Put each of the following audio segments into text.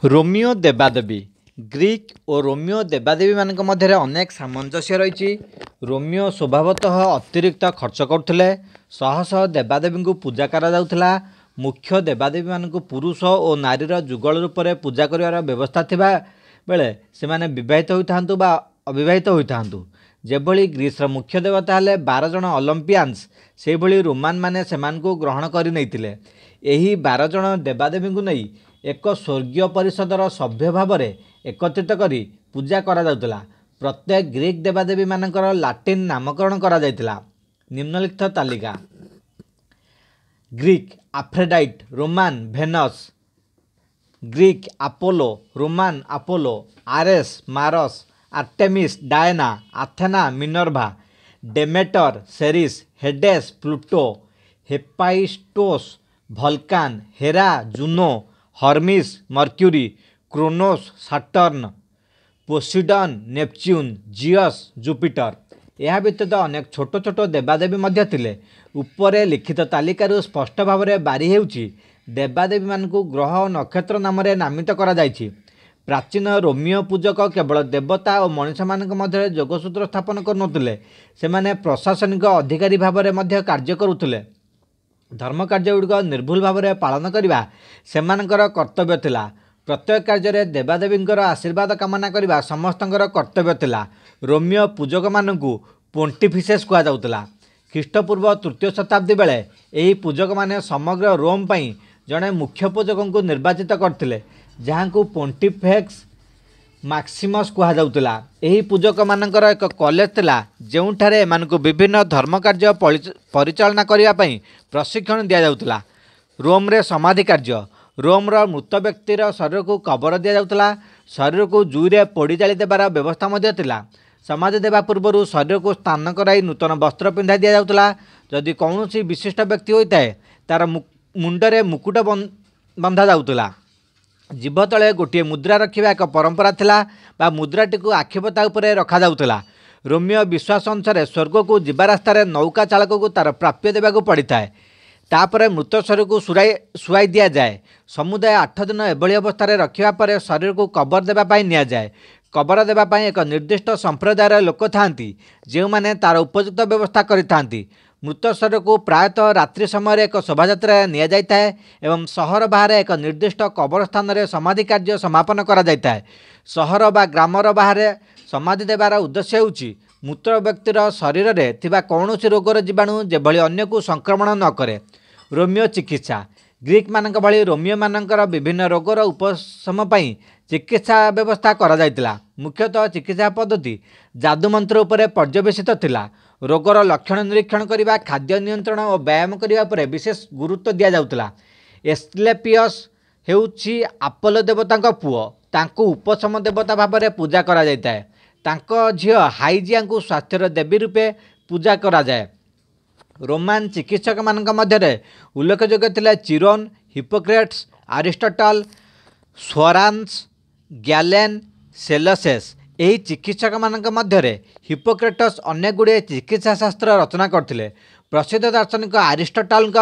Romeo देवादेवी Greek और Romeo देवादेवी मान मध्य अनेक सामंजस्य रही। रोमियो स्वभावतः अतिरिक्त खर्च करुले, शह शह देवादेवी को पूजा करा। मुख्य देवादेवी मान पुरुष और नारीर जुगल रूप से पूजा कर व्यवस्था थिबा बेले से माने विवाहित होइथांतु बा अविवाहित होइथांतु। जेभली ग्रीसर मुख्य देवता हेले 12 जन ओलंपियान्स, से भली रोमान माने सेमान को ग्रहण करि नैतिले। एही 12 जन देवादेवी को नहीं एक स्वर्गीय परिषदर सभ्य भाव में एकत्रित करी पूजा करा जाउतला। प्रत्येक ग्रीक देवादेवी मानकर लाटिन नामकरण करा जाइतला। निम्नलिखित तालिका: Greek Aphrodite, Roman Venus. Greek Apollo, Roman Apollo. Ares Mars, Artemis Diana, Athena Minerva. Demeter Ceres, Hades Pluto. Hephaestus Vulcan, Hera Juno. Hermes Mercury, Cronus Saturn. Poseidon Neptune, Zeus Jupiter. यह व्यतीत अनेक छोट छोट देवादेवी मध्य थिले। उपरे लिखित तालिकारु स्पष्ट भाव में बारी हेउची देवादेवी मानकु ग्रह और नक्षत्र नाम नामित करा जाइछि। प्राचीन रोमियो पूजक केवल देवता और मनुष्य मानक मध्य जोगसूत्र स्थापन करुनथिले, सेमाने प्रशासनिक अधिकारी भाव में कार्य करुथिले। धर्म कार्यगुड़िक निर्भुल भाव में पालन करने सेमानकर कर्तव्य थिला। प्रत्येक कार्य देवादेवींकर आशीर्वाद कामना करने समस्तंकर कर्तव्य थिला। रोमियो पूजक मानकु पोंटिफिसेस कहा जाउतला। ख्रीष्टपूर्व 3य शताब्दी बेले एही पूजक माने समग्र रोम पई जड़े मुख्य पूजक को निर्वाचित करथिले, जहां पोंटिफेक्स मैक्सिमस कहा जाउतला। एही पूजक मानकर एक कॉलेज थिला, जेउठारे एमानकु विभिन्न धर्म कार्य परिचालना करिया पई प्रशिक्षण दिया जाउतला। रोम रे समाधि कार्य: रोम रो मृत व्यक्तिर शरीर को कबर दिया जाउतला। शरीर को जुईरे पोड़ी जाली देबार व्यवस्था मध्य थिला। समाधि देवा पूर्व शरीर को स्नान कराई नूतन वस्त्र पिंधा दिया जाउतला। जदि कौनसी विशिष्ट व्यक्ति होइताए तार मुंडरे मुकुट बंधा जाउतला। जीभ तले गोटे मुद्रा रखा एक परंपरा थिला, बा मुद्राटी को आखिपता उपरे रखा जाउतला। रोमियो विश्वास अनुसार स्वर्ग को जीवा रास्तार नौका चालक को तार प्राप्य देवाक पड़ी थाए। तापर मृत शरीर को शुआई दि जाए। समुदाय 8 दिन एभली अवस्था रखा पर शरीर को कबर देवाई नि जाए। कबर देवाई एक निर्दिष्ट संप्रदायर लोक थांती, जो माने तार उपयुक्त व्यवस्था करिथांती। मृत शरीर को प्रायतः रात्रि समय एक शोभायात्रा नि जाए एवं सहर बाहर एक निर्दिष्ट कबर स्थान में समाधि कार्य समापन करा जाए। सहर बा ग्रामर बाहर समाधि देवार उद्देश्य होउची मृत व्यक्तिर शरीर में थिबा कौनसी रोगर जीवाणु जेभली अन्य को संक्रमण न करे। रोमियो चिकित्सा: ग्रीक मानक भली रोमियो मानकर विभिन्न रोगर उपशम पई चिकित्सा व्यवस्था करा जायतिला। मुख्यतः चिकित्सा पद्धति जादू मंत्र उपरे पर्यवेसित थिला। रोगर लक्षण निरीक्षण करने, खाद्य नियंत्रण और व्यायाम करने पर विशेष गुरुत्व दिया जाउतला। एस्क्लेपियस हेउची अपोलो देवता पुओ, तांको उपशम देवता भाव में पूजा करा जायताए। तांको झियो हाइजिया को स्वास्थ्यर देवी रूपे पूजा करा जाए। रोमान चिकित्सक मानक मध्य उल्लेखযোग्य थिले चिरोन, हिप्पोक्रेट्स, अरिस्टोटल, स्वरान्स, गैलेन, सेलसेस। यही चिकित्सक मानक मध्य हिप्पोक्रेटस अनेक गुड़े चिकित्सा शास्त्र रचना करथिले। प्रसिद्ध दार्शनिक अरिस्टोटल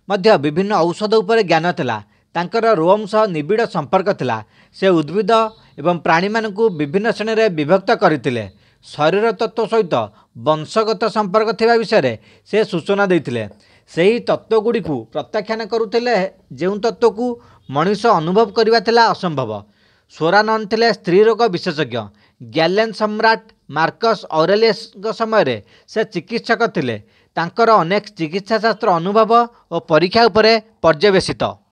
मध्य विभिन्न औषध उपर ज्ञान थिला। तांकर रोम सह निबिड़ संपर्क थिला। से उद्भिद एवं प्राणी मानकु विभिन्न श्रेणी में विभक्त करथिले। शरीर तत्व सहित वंशगत संपर्क थिबा विषय से सूचना देथिले। सही तत्वगुड़ी को प्रत्याख्यान करुथिले, जो तत्व को मनुष्य अनुभव करवा थिला असंभव। सोरानन थिले स्त्री रोग विशेषज्ञ। गैलेन सम्राट मार्कस ऑरेलियस समय से चिकित्सक थिले। तांकर अनेक चिकित्सा शास्त्र अनुभव और परीक्षा उपरे पर्यवेसित।